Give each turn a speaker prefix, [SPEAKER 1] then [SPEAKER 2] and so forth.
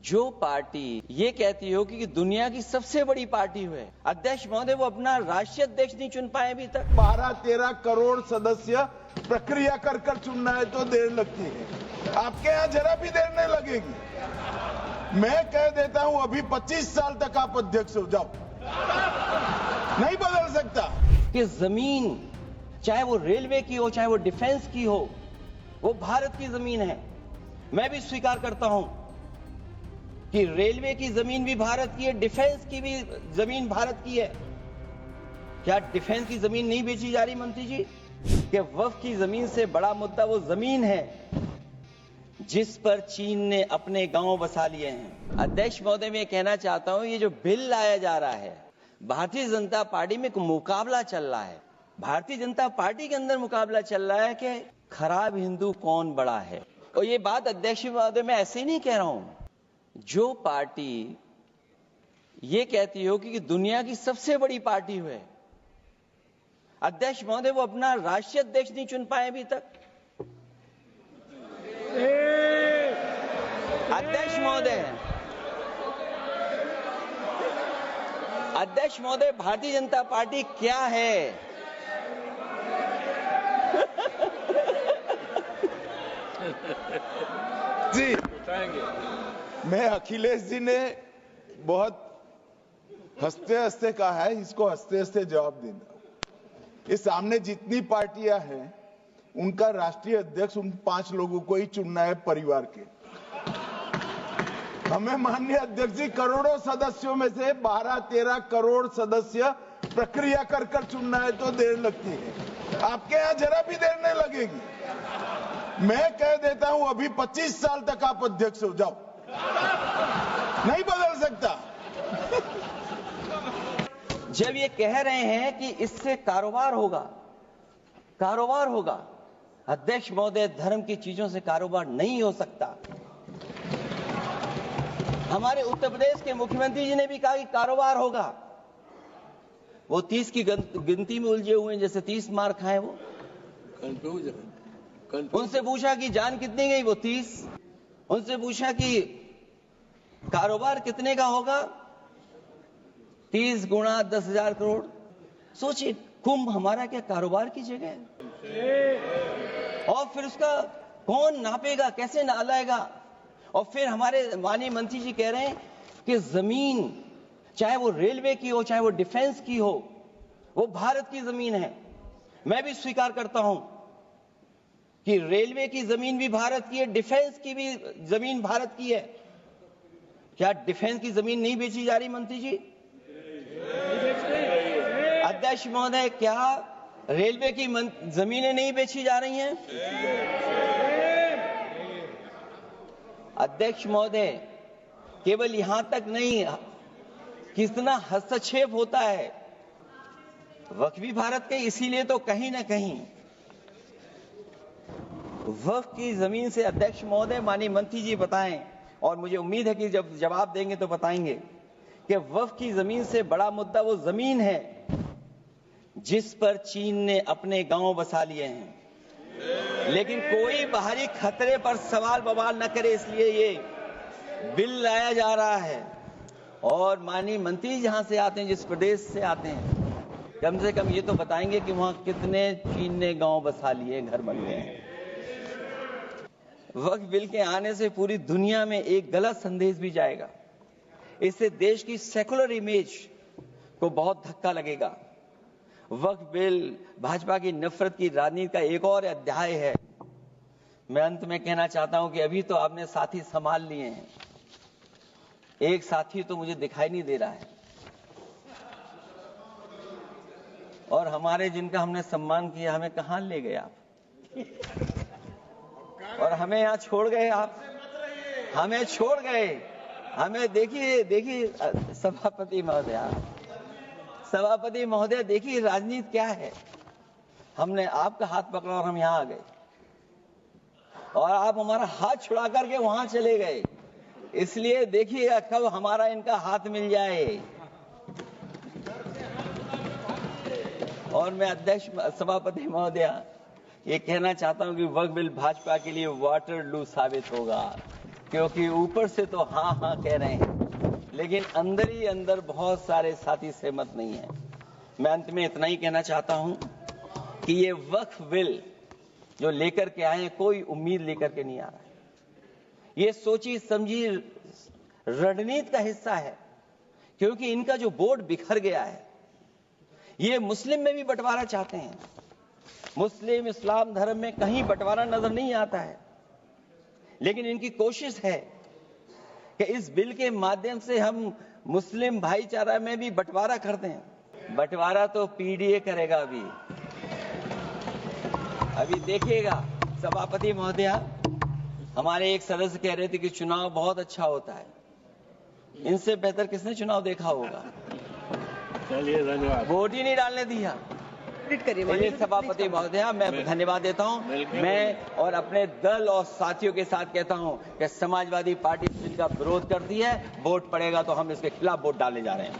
[SPEAKER 1] जो पार्टी ये कहती हो कि दुनिया की सबसे बड़ी पार्टी है, अध्यक्ष महोदय वो अपना राष्ट्रीय अध्यक्ष नहीं चुन पाए अभी तक।
[SPEAKER 2] 12-13 करोड़ सदस्य प्रक्रिया कर चुनना है तो देर लगती है, आपके यहाँ जरा भी देर नहीं लगेगी। मैं कह देता हूं अभी 25 साल तक आप अध्यक्ष हो जाओ, नहीं बदल सकता।
[SPEAKER 1] कि जमीन चाहे वो रेलवे की हो, चाहे वो डिफेंस की हो, वो भारत की जमीन है। मैं भी स्वीकार करता हूं कि रेलवे की जमीन भी भारत की है, डिफेंस की भी जमीन भारत की है। क्या डिफेंस की जमीन नहीं बेची जा रही मंत्री जी? कि वक्फ की जमीन से बड़ा मुद्दा वो जमीन है जिस पर चीन ने अपने गांव बसा लिए हैं। अध्यक्ष महोदय, मैं कहना चाहता हूं, ये जो बिल लाया जा रहा है, भारतीय जनता पार्टी में एक मुकाबला चल रहा है। भारतीय जनता पार्टी के अंदर मुकाबला चल रहा है कि खराब हिंदू कौन बड़ा है। और ये बात अध्यक्ष महोदय मैं ऐसे ही नहीं कह रहा हूं। जो पार्टी ये कहती हो कि दुनिया की सबसे बड़ी पार्टी है, अध्यक्ष महोदय वो अपना राष्ट्रीय अध्यक्ष नहीं चुन पाए अभी तक। अध्यक्ष महोदय भारतीय जनता पार्टी क्या है?
[SPEAKER 2] जी, मैं अखिलेश जी ने बहुत हंसते हंसते कहा है, इसको हंसते हंसते जवाब देना। इस सामने जितनी पार्टियां हैं उनका राष्ट्रीय अध्यक्ष उन 5 लोगों को ही चुनना है परिवार के। हमें माननीय अध्यक्ष जी करोड़ों सदस्यों में से 12-13 करोड़ सदस्य प्रक्रिया कर चुनना है तो देर लगती है, आपके यहाँ जरा भी देर नहीं लगेगी। मैं कह देता हूं अभी 25 साल तक आप अध्यक्ष हो जाओ, नहीं बदल सकता।
[SPEAKER 1] जब ये कह रहे हैं कि इससे कारोबार होगा, अध्यक्ष महोदय धर्म की चीजों से कारोबार नहीं हो सकता। हमारे उत्तर प्रदेश के मुख्यमंत्री जी ने भी कहा कि कारोबार होगा। वो 30 की गिनती में उलझे हुए हैं, जैसे 30 मार खाए वो। उनसे पूछा कि जान कितनी गई, वो 30। उनसे पूछा कि कारोबार कितने का होगा, 30 गुणा 10,000 करोड़। सोचिए, कुंभ हमारा क्या कारोबार की जगह है? और फिर उसका कौन नापेगा, कैसे नालाएगा? और फिर हमारे माननीय मंत्री जी कह रहे हैं कि जमीन चाहे वो रेलवे की हो, चाहे वो डिफेंस की हो, वो भारत की जमीन है। मैं भी स्वीकार करता हूं कि रेलवे की जमीन भी भारत की है, डिफेंस की भी जमीन भारत की है। क्या डिफेंस की जमीन नहीं बेची जा रही मंत्री जी? अध्यक्ष महोदय, क्या रेलवे की जमीनें नहीं बेची जा रही हैं? अध्यक्ष महोदय, केवल यहां तक नहीं, कितना हस्तक्षेप होता है। वक्फ भी भारत के, इसीलिए तो कहीं ना कहीं वक्फ की जमीन से, अध्यक्ष महोदय माननीय मंत्री जी बताएं, और मुझे उम्मीद है कि जब जवाब देंगे तो बताएंगे कि वक्फ की जमीन से बड़ा मुद्दा वो जमीन है जिस पर चीन ने अपने गांव बसा लिए हैं। लेकिन कोई बाहरी खतरे पर सवाल बवाल न करे, इसलिए ये बिल लाया जा रहा है। और माननीय मंत्री जहां से आते हैं, जिस प्रदेश से आते हैं, कम से कम ये तो बताएंगे कि वहां कितने चीन ने गांव बसा लिए, घर बन गए हैं। वक्फ बिल के आने से पूरी दुनिया में एक गलत संदेश भी जाएगा। इससे देश की सेकुलर इमेज को बहुत धक्का लगेगा। वक्फ बिल भाजपा की नफरत की राजनीति का एक और अध्याय है। मैं अंत में कहना चाहता हूं कि अभी तो आपने साथी संभाल लिए हैं, एक साथी तो मुझे दिखाई नहीं दे रहा है। और हमारे जिनका हमने सम्मान किया, हमें कहां ले गए आप? और हमें यहां छोड़ गए आप, हमें छोड़ गए। हमें देखिए सभापति महोदय, देखिए राजनीति क्या है। हमने आपका हाथ पकड़ा और हम यहां आ गए, और आप हमारा हाथ छुड़ा करके वहां चले गए। इसलिए देखिएगा कब हमारा इनका हाथ मिल जाए। और मैं अध्यक्ष सभापति महोदय ये कहना चाहता हूं कि वक्फ बिल भाजपा के लिए वाटरलू साबित होगा। क्योंकि ऊपर से तो हाँ हाँ कह रहे हैं, लेकिन अंदर ही अंदर बहुत सारे साथी सहमत नहीं है। मैं अंत में इतना ही कहना चाहता हूं कि ये वक्फ बिल जो लेकर के आए हैं, कोई उम्मीद लेकर के नहीं आ रहा है। ये सोची समझी रणनीति का हिस्सा है, क्योंकि इनका जो बोर्ड बिखर गया है, ये मुस्लिम में भी बंटवारा चाहते हैं। मुस्लिम इस्लाम धर्म में कहीं बंटवारा नजर नहीं आता है, लेकिन इनकी कोशिश है कि इस बिल के माध्यम से हम मुस्लिम भाईचारा में भी बंटवारा करते हैं। बंटवारा तो पीडीए करेगा। अभी देखिएगा। सभापति महोदया, हमारे एक सदस्य कह रहे थे कि चुनाव बहुत अच्छा होता है। इनसे बेहतर किसने चुनाव देखा होगा?
[SPEAKER 3] चलिए, धन्यवाद।
[SPEAKER 1] वोट ही नहीं डालने दिया। चलिए सभापति महोदया, मैं धन्यवाद देता हूं। मैं और अपने दल और साथियों के साथ कहता हूं कि समाजवादी पार्टी बिल का विरोध करती है। वोट पड़ेगा तो हम इसके खिलाफ वोट डालने जा रहे हैं।